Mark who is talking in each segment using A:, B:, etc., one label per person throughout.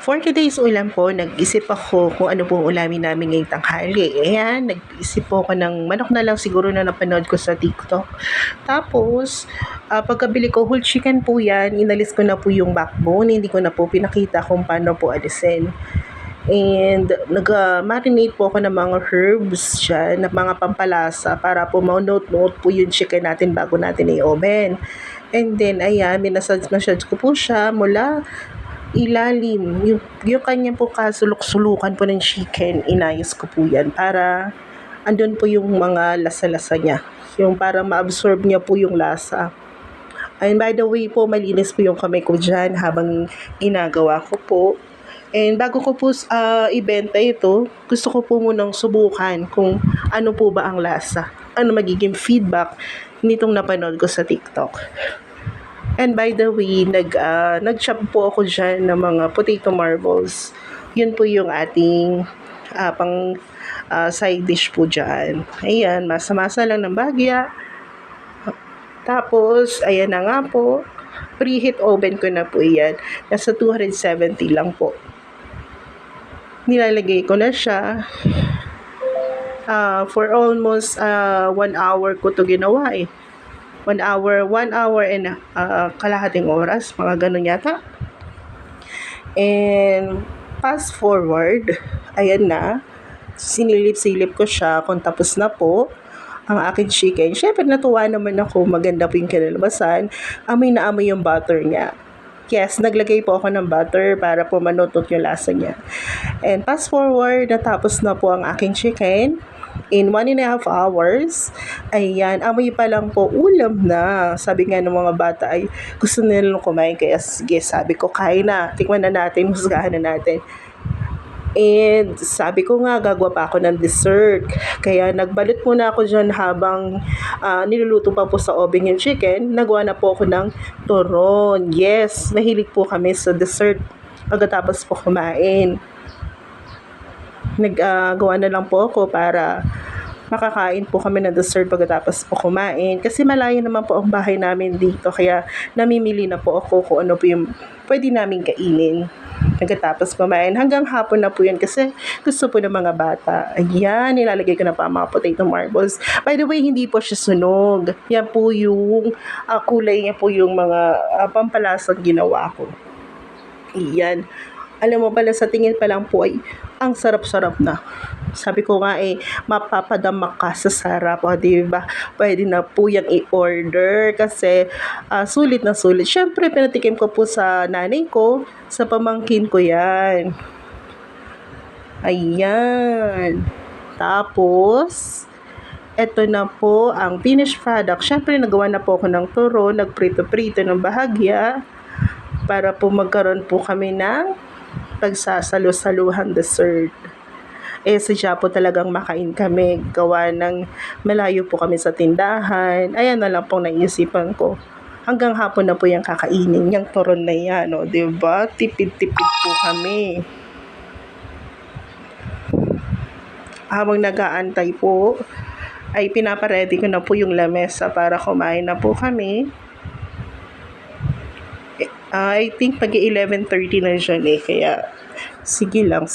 A: For today's ulam po, nag-isip ako kung ano pong ulamin namin ngayong tanghali. Ayan, nag-isip po ako ng manok na lang siguro na napanood ko sa TikTok. Tapos, pagkabili ko, whole chicken po yan. Inalis ko na po yung backbone. Hindi ko na po pinakita kung paano po alisin. And nag-marinate po ako ng mga herbs dyan, ng mga pampalasa para po ma-note-note po yung chicken natin bago natin i-oven. And then, ayan, minasage ko po siya mula ilalim. Yung kanya po kasulok-sulukan po ng chicken, inayos ko po yan para andun po yung mga lasa-lasa niya. Yung parang ma-absorb niya po yung lasa. And by the way po, malinis po yung kamay ko dyan habang ginagawa ko po. And bago ko po ibenta ito, gusto ko po munang subukan kung ano po ba ang lasa. Ano magiging feedback nitong napanood ko sa TikTok. And by the way, nag-chop po ako dyan ng mga potato marbles. Yun po yung ating side dish po dyan. Ayan, masa-masa lang ng bagya. Tapos, ayan na nga po. Preheat oven ko na po yan. Nasa 270 lang po. Nilalagay ko na siya. For almost 1 hour ko to ginawa eh. 1 hour and kalahating oras, mga ganun yata. And fast forward, ayan na, sinilip-silip ko siya kung tapos na po ang aking chicken. Syempre natuwa naman ako, maganda po yung kinalabasan. Amoy na amoy yung butter niya. Yes, naglagay po ako ng butter para po manutot yung lasa niya. And fast forward, natapos na po ang aking chicken. In 1.5 hours, ayan, amoy pa lang po, ulam na. Sabi nga ng mga bata ay gusto nilang kumain, kaya sige, sabi ko, kain na, tikman na natin, husgahan na natin. And sabi ko nga, gagawa pa ako ng dessert. Kaya nagbalot muna ako dyan habang niluluto pa po sa oven yung chicken. Nagawa na po ako ng turon. Yes, mahilig po kami sa dessert pagkatapos po kumain. Naggawa na lang po ako para makakain po kami ng dessert pagkatapos po kumain. Kasi malayo naman po ang bahay namin dito. Kaya namimili na po ako kung ano po yung pwede namin kainin pagkatapos kumain. Hanggang hapon na po yan kasi gusto po ng mga bata. Ayan, nilalagay ko na pa mga potato marbles. By the way, hindi po siya sunog. Yan po yung kulay niya po yung mga pampalasang ginawa ko. Ayan. Alam mo pala, sa tingin pa lang po ay ang sarap-sarap na. Sabi ko nga mapapadamak ka sa sarap. O, diba? Pwede na po yung i-order kasi sulit na sulit. Siyempre, pinatikim ko po sa nanay ko, sa pamangkin ko yan. Ayan. Tapos, eto na po ang finished product. Siyempre, nagawa na po ako ng turo, nagprito-prito ng bahagya para po magkaroon po kami ng pagsasalo-saluhan dessert. Sadya po talagang makain kami. Gawa ng malayo po kami sa tindahan. Ayan na lang pong naisipan ko. Hanggang hapon na po yung kakainin. Yung turon na yan, o, diba? Tipid-tipid po kami. Habang nag-aantay po, ay pinaparedy ko na po yung lamesa para kumain na po kami. I think pag 11:30 na dyan kaya sige lang.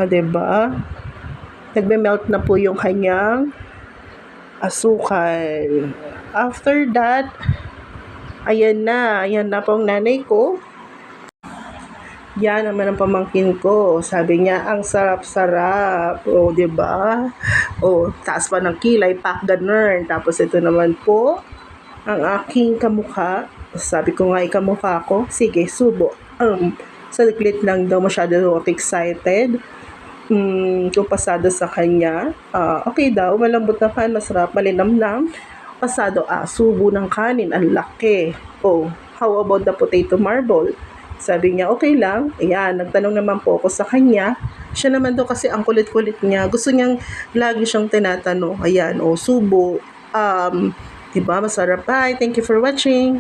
A: O, diba? Nagme-melt na po yung kanyang asukal. After that, ayan na pong nanay ko. Yan naman ang pamangkin ko. Sabi niya, ang sarap-sarap. O, diba? O, taas pa ng kilay, pack ganun. Tapos ito naman po, ang aking kamukha. Sabi ko nga, ikamukha ko. Sige, subo. Saglit lang daw, masyado ako excited. Kung pasado sa kanya. Okay daw, malambot na pan, masarap, malinamnam. Pasado, subo ng kanin, ang laki. Oh, how about the potato marble? Sabi niya, okay lang. Ayan, nagtanong naman po ako sa kanya. Siya naman daw kasi ang kulit-kulit niya. Gusto niyang lagi siyang tinatanong. Ayan, subo. Diba, masarap. Bye, thank you for watching.